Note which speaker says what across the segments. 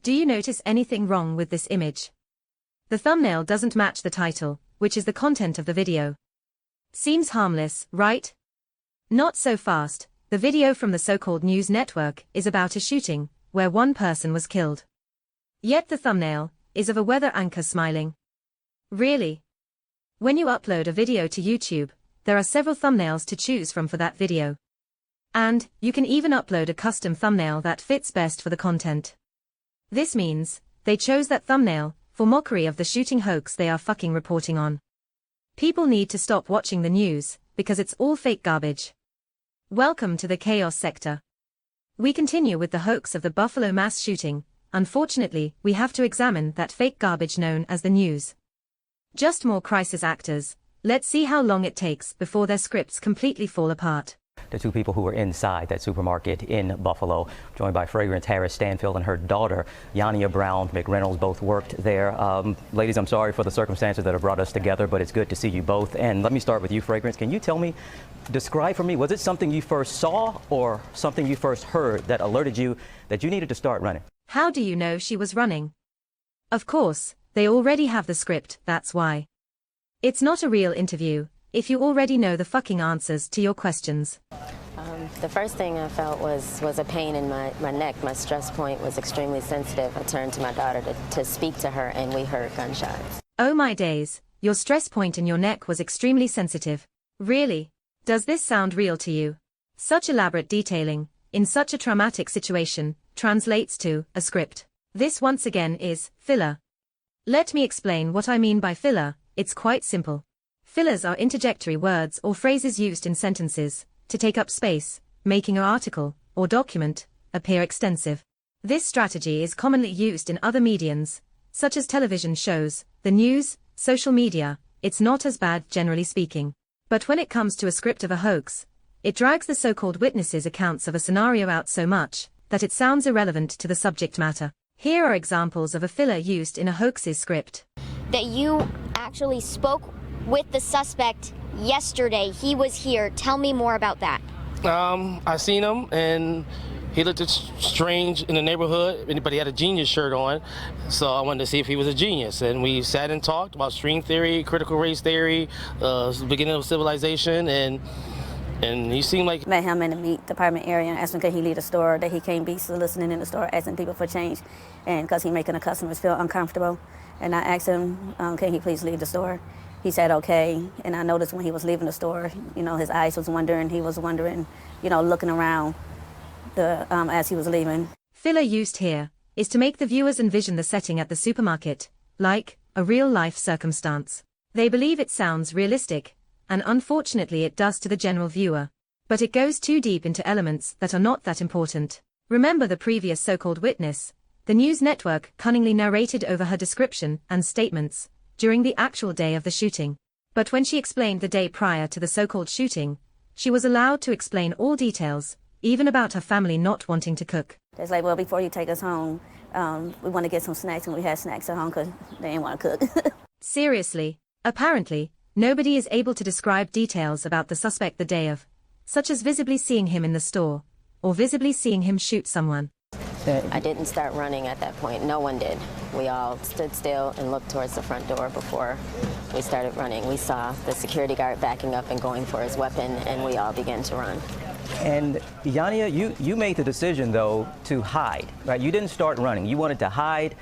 Speaker 1: Do you notice anything wrong with this image? The thumbnail doesn't match the title, which is the content of the video. Seems harmless, right? Not so fast. The video from the so-called news network is about a shooting, where one person was killed. Yet the thumbnail is of a weather anchor smiling. Really? When you upload a video to YouTube, there are several thumbnails to choose from for that video. And you can even upload a custom thumbnail that fits best for the content. This means they chose that thumbnail for mockery of the shooting hoax they are fucking reporting on. People need to stop watching the news because it's all fake garbage. Welcome to the chaos sector. We continue with the hoax of the Buffalo mass shooting. Unfortunately, we have to examine that fake garbage known as the news. Just more crisis actors. Let's see how long it takes before their scripts completely fall apart.
Speaker 2: The two people who were inside that supermarket in Buffalo, joined by Fragrance Harris Stanfield and her daughter, Yania Brown McReynolds, both worked there. Ladies, I'm sorry for the circumstances that have brought us together, but it's good to see you both. And let me start with you, Fragrance. Can you tell me, describe for me, was it something you first saw or something you first heard that alerted you that you needed to start running?
Speaker 1: How do you know she was running? Of course, they already have the script, that's why. It's not a real interview if you already know the fucking answers to your questions.
Speaker 3: The first thing I felt was a pain in my neck. My stress point was extremely sensitive. I turned to my daughter to speak to her, and we heard gunshots.
Speaker 1: Oh my days, your stress point in your neck was extremely sensitive. Really? Does this sound real to you? Such elaborate detailing, in such a traumatic situation, translates to a script. This once again is filler. Let me explain what I mean by filler. It's quite simple. Fillers are interjectory words or phrases used in sentences to take up space, making an article or document appear extensive. This strategy is commonly used in other mediums, such as television shows, the news, social media. It's not as bad generally speaking. But when it comes to a script of a hoax, it drags the so-called witnesses' accounts of a scenario out so much that it sounds irrelevant to the subject matter. Here are examples of a filler used in a hoax's script.
Speaker 4: That you actually spoke with the suspect yesterday. He was here. Tell me more about that.
Speaker 5: I seen him and he looked strange in the neighborhood, but he had a genius shirt on. So I wanted to see if he was a genius. And we sat and talked about string theory, critical race theory, beginning of civilization, and he seemed like...
Speaker 6: Met him in the meat department area and asked him could he leave the store, that he can't be soliciting in the store, asking people for change, and because he's making the customers feel uncomfortable. And I asked him, can he please leave the store? He said okay, and I noticed when he was leaving the store, his eyes was wandering, he was wondering, looking around as he was leaving.
Speaker 1: Filler used here is to make the viewers envision the setting at the supermarket, like a real-life circumstance. They believe it sounds realistic, and unfortunately it does to the general viewer. But it goes too deep into elements that are not that important. Remember the previous so-called witness. The news network cunningly narrated over her description and statements during the actual day of the shooting. But when she explained the day prior to the so-called shooting, she was allowed to explain all details, even about her family not wanting to cook.
Speaker 6: It's like, well, before you take us home, we want to get some snacks, and we had snacks at home because they didn't want to cook.
Speaker 1: Seriously, apparently, nobody is able to describe details about the suspect the day of, such as visibly seeing him in the store, or visibly seeing him shoot someone.
Speaker 3: I didn't start running at that point. No one did. We all stood still and looked towards the front door before we started running. We saw the security guard backing up and going for his weapon, and we all began to run.
Speaker 2: And Yania, you made the decision, though, to hide, right? You didn't start running. You wanted to hide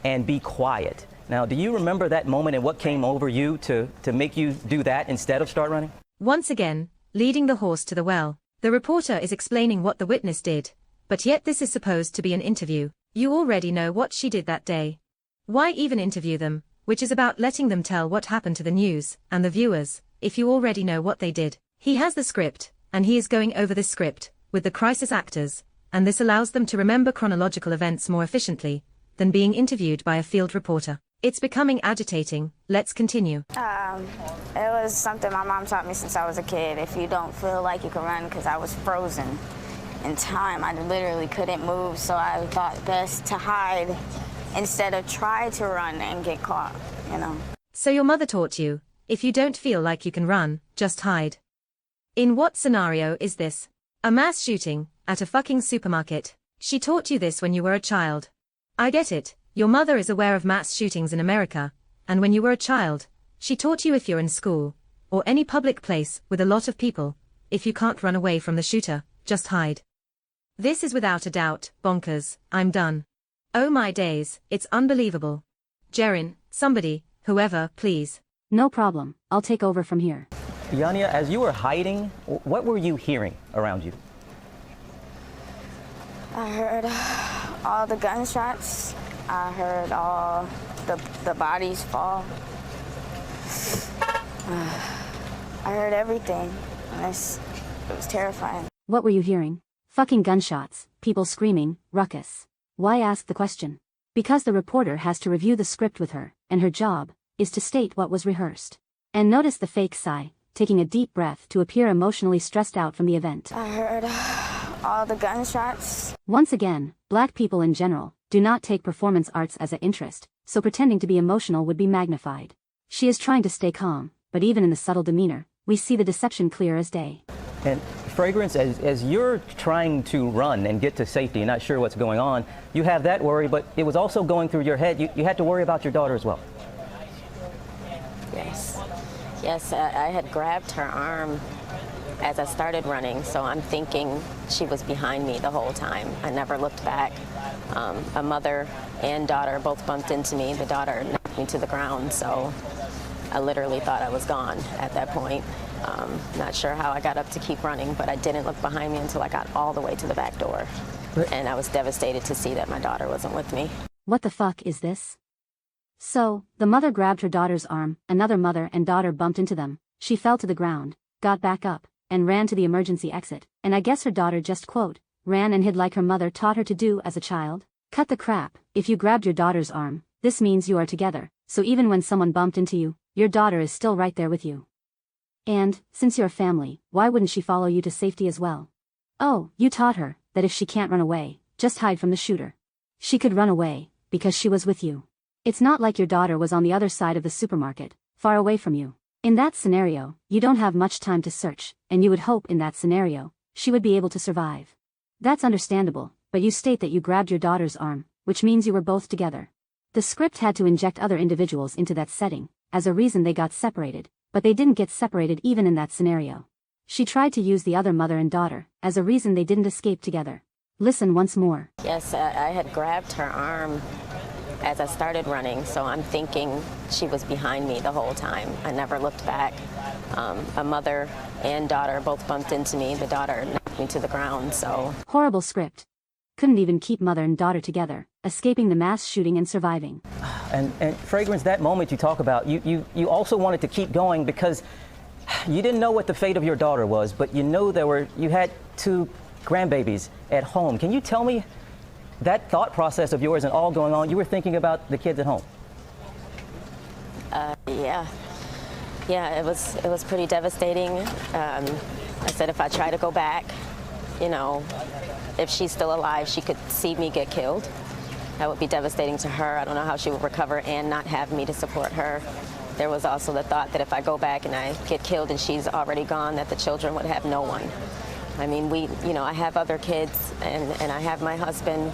Speaker 2: and be quiet. Now, do you remember that moment and what came over you to make you do that instead of start running?
Speaker 1: Once again, leading the horse to the well. The reporter is explaining what the witness did. But yet this is supposed to be an interview. You already know what she did that day. Why even interview them, which is about letting them tell what happened to the news and the viewers, if you already know what they did. He has the script, and he is going over this script with the crisis actors, and this allows them to remember chronological events more efficiently than being interviewed by a field reporter. It's becoming agitating. Let's continue.
Speaker 7: It was something my mom taught me since I was a kid. If you don't feel like you can run, because I was frozen in time. I literally couldn't move, so I thought best to hide instead of try to run and get caught,
Speaker 1: So your mother taught you, if you don't feel like you can run, just hide. In what scenario is this? A mass shooting, at a fucking supermarket. She taught you this when you were a child. I get it, your mother is aware of mass shootings in America, and when you were a child, she taught you if you're in school, or any public place with a lot of people, if you can't run away from the shooter, just hide. This is without a doubt, bonkers. I'm done. Oh my days, it's unbelievable. Jerin, somebody, whoever, please.
Speaker 8: No problem, I'll take over from here.
Speaker 2: Yanya, as you were hiding, what were you hearing around you?
Speaker 7: I heard all the gunshots. I heard all the bodies fall. I heard everything. It was terrifying.
Speaker 8: What were you hearing? Fucking gunshots, people screaming, ruckus. Why ask the question? Because the reporter has to review the script with her, and her job is to state what was rehearsed. And notice the fake sigh, taking a deep breath to appear emotionally stressed out from the event.
Speaker 7: I heard all the gunshots.
Speaker 8: Once again, black people in general do not take performance arts as an interest, so pretending to be emotional would be magnified. She is trying to stay calm, but even in the subtle demeanor, we see the deception clear as day.
Speaker 2: And Fragrance, as you're trying to run and get to safety, not sure what's going on, you have that worry, but it was also going through your head. You had to worry about your daughter as well.
Speaker 3: Yes, I had grabbed her arm as I started running, so I'm thinking she was behind me the whole time. I never looked back. A mother and daughter both bumped into me. The daughter knocked me to the ground, so I literally thought I was gone at that point. Not sure how I got up to keep running, but I didn't look behind me until I got all the way to the back door. And I was devastated to see that my daughter wasn't with me.
Speaker 8: What the fuck is this? So, the mother grabbed her daughter's arm, another mother and daughter bumped into them, she fell to the ground, got back up, and ran to the emergency exit, and I guess her daughter just quote, ran and hid like her mother taught her to do as a child? Cut the crap, if you grabbed your daughter's arm, this means you are together, so even when someone bumped into you, your daughter is still right there with you. And, since you're a family, why wouldn't she follow you to safety as well? Oh, you taught her, that if she can't run away, just hide from the shooter. She could run away, because she was with you. It's not like your daughter was on the other side of the supermarket, far away from you. In that scenario, you don't have much time to search, and you would hope in that scenario, she would be able to survive. That's understandable, but you state that you grabbed your daughter's arm, which means you were both together. The script had to inject other individuals into that setting, as a reason they got separated, but they didn't get separated even in that scenario. She tried to use the other mother and daughter, as a reason they didn't escape together. Listen once more.
Speaker 3: Yes, I had grabbed her arm as I started running, so I'm thinking she was behind me the whole time. I never looked back. A mother and daughter both bumped into me. The daughter knocked me to the ground, so...
Speaker 8: Horrible script. Couldn't even keep mother and daughter together, escaping the mass shooting and surviving.
Speaker 2: And Fragrance, that moment you talk about, you also wanted to keep going because you didn't know what the fate of your daughter was, but you know you had 2 grandbabies at home. Can you tell me that thought process of yours and all going on, you were thinking about the kids at home?
Speaker 3: Yeah, it was pretty devastating. I said if I try to go back, you know, if she's still alive, she could see me get killed. That would be devastating to her. I don't know how she would recover and not have me to support her. There was also the thought that if I go back and I get killed and she's already gone, that the children would have no one. I mean, I have other kids and I have my husband,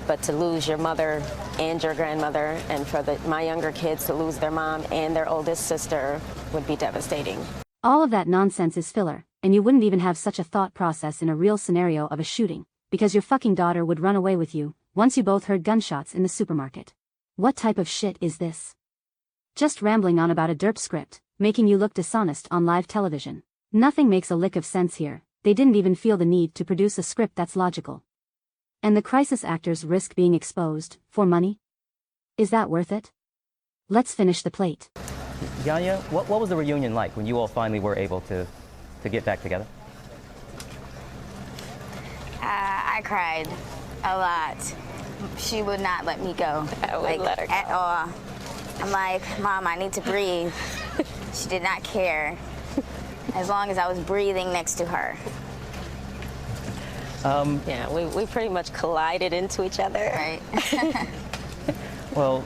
Speaker 3: but to lose your mother and your grandmother, and for my younger kids to lose their mom and their oldest sister would be devastating.
Speaker 8: All of that nonsense is filler, and you wouldn't even have such a thought process in a real scenario of a shooting, because your fucking daughter would run away with you, once you both heard gunshots in the supermarket. What type of shit is this? Just rambling on about a derp script, making you look dishonest on live television. Nothing makes a lick of sense here. They didn't even feel the need to produce a script that's logical. And the crisis actors risk being exposed, for money? Is that worth it? Let's finish the plate.
Speaker 2: Yanya, what was the reunion like when you all finally were able to get back together?
Speaker 7: I cried a lot. She would not let me go.
Speaker 3: I wouldn't let her go.
Speaker 7: At all. I'm like, Mom, I need to breathe. She did not care, as long as I was breathing next to her.
Speaker 3: Yeah, we pretty much collided into each other.
Speaker 7: Right.
Speaker 2: Well,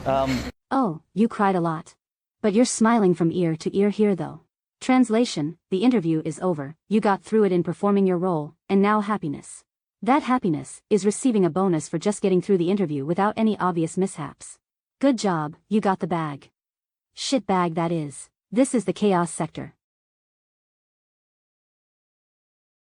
Speaker 8: Oh, you cried a lot. But you're smiling from ear to ear here though. Translation, the interview is over, you got through it in performing your role, and now happiness. That happiness is receiving a bonus for just getting through the interview without any obvious mishaps. Good job, you got the bag. Shit bag that is. This is the chaos sector.